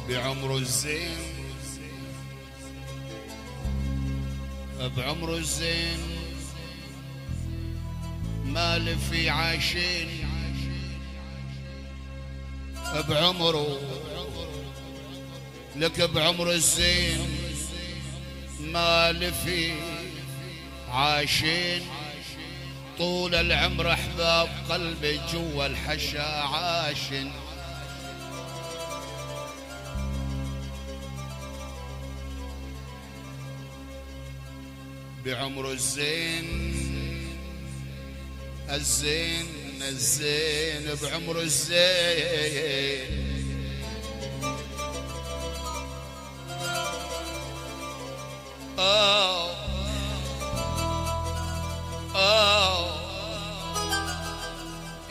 بعمر الزين بعمر الزين مال في عاشين بعمره لك بعمر الزين مال في عاشين طول العمر احباب قلبي جوا الحشا عاشن بعمر الزين الزين الزين بعمر الزين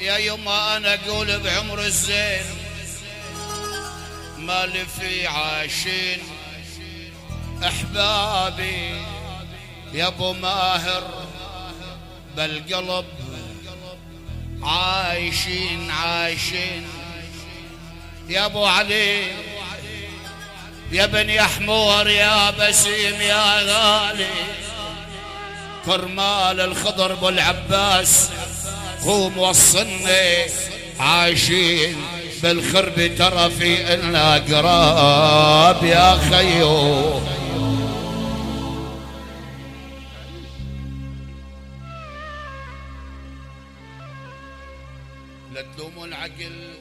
يا يما انا اقول بعمر الزين مالي في عاشين احبابي يا ابو ماهر بالقلب عايشين عايشين يا ابو علي يا بني حمور يا بسيم يا غالي كرمال الخضر ابو العباس قوم وصلني عايشين بالخرب ترى في إلنا قراب يا خيو لا تلوموا العقل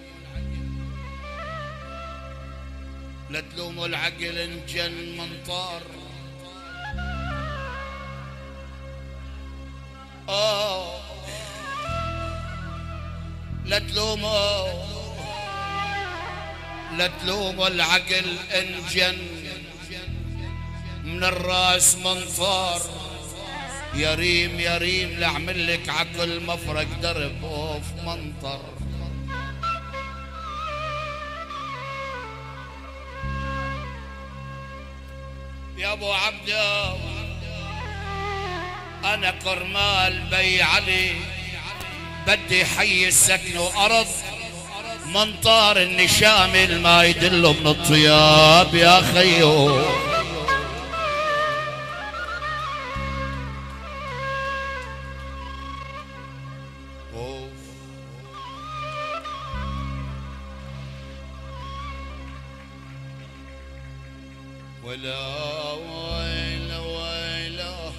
لا تلوموا العقل انجن منطار لا تلوموا العقل انجن من الراس منطار يا ريم يا ريم لاعمل لك عقل مفرق درب اوف منطر يا ابو عبده انا كرمال بي علي بدي حي السكن وارض منطار النشامل ما يدله من الطياب يا خيو ولا ويلا ويلا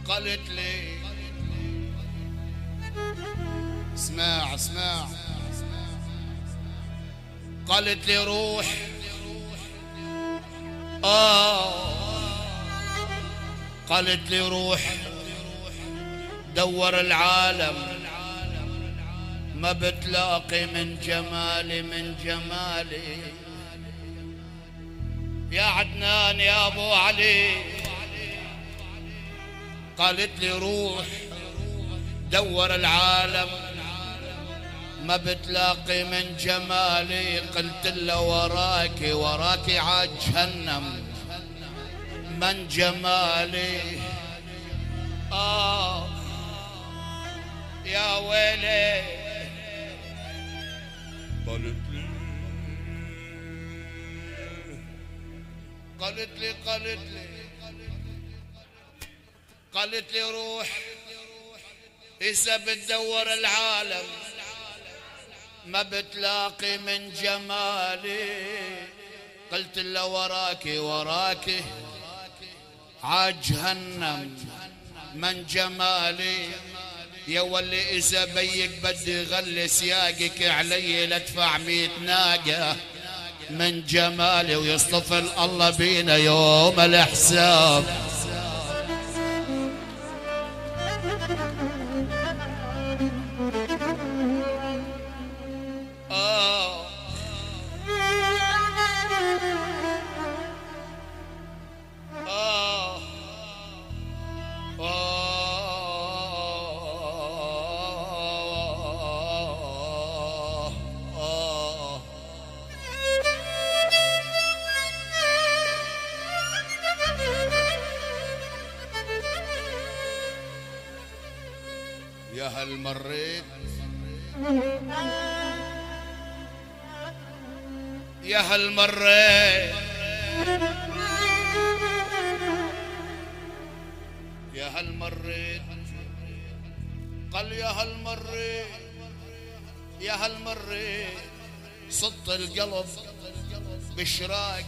قالت لي اسمع اسمع قالت لي روح قالت لي روح دور العالم ما بتلاقي من جمالي من جمالي يا عدنان يا ابو علي قالت لي روح دور العالم ما بتلاقي من جمالي قلت له وراكي وراكي عاد جهنم من جمالي يا ويلي قالت لي قالت لي قالت لي قالت لي روح إذا بتدور العالم ما بتلاقي من جمالي قلت له وراكي وراكي عجهنم من جمالي يا ولي إذا بيك بدي غلي سياقك علي لادفع 100 ناقة من جمالي ويصطفل الله بينا يوم الحساب يا هل مريت يا هل مريت يا هل مريت قال يا هل مريت يا هل مريت صدت القلب بشراك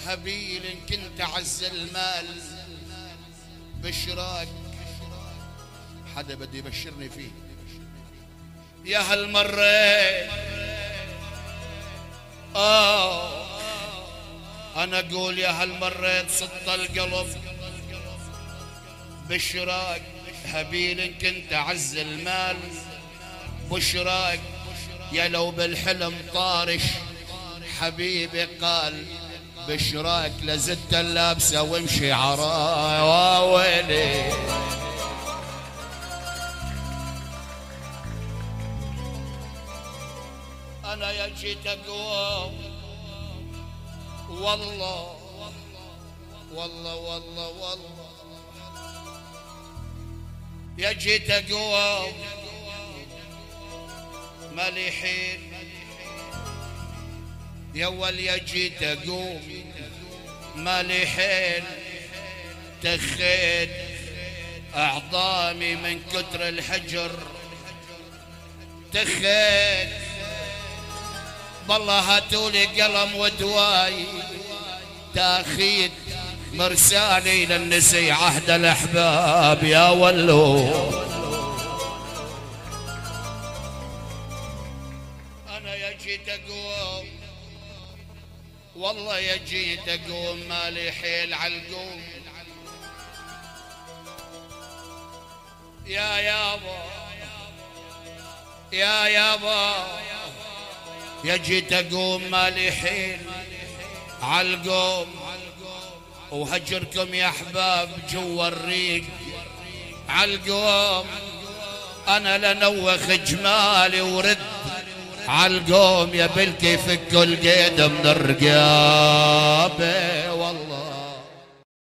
هبيل إن كنت عز المال بشراك حدا بده يبشرني فيه يا هل مريت أنا أقول يا هل مريت صدت القلب بشراك هبيل إن كنت عز المال بشراك يا لو بالحلم طارش حبيبي قال بشراك لزدت اللابسة وامشي عراي ويلي أنا يا جيت أقوم والله والله والله والله يا جيت أقوم مالي حيل يا ول يا جيت أقوم مالي حيل تخيت أعظامي من كتر الحجر تخيت بالله هاتولي قلم ودواي تاخيت مرسالي للنسي عهد الأحباب يا ولو أنا يا جيت أقوم والله يا جيت أقوم مالي حيل عالقوم يا يابا يا يابا يا جيت أقوم مالي حيل عالقوم وهجركم يا أحباب جوا الريق عالقوم أنا لنوخ جمالي ورد عالقوم يا بلكي فكوا القيد من الرقاب والله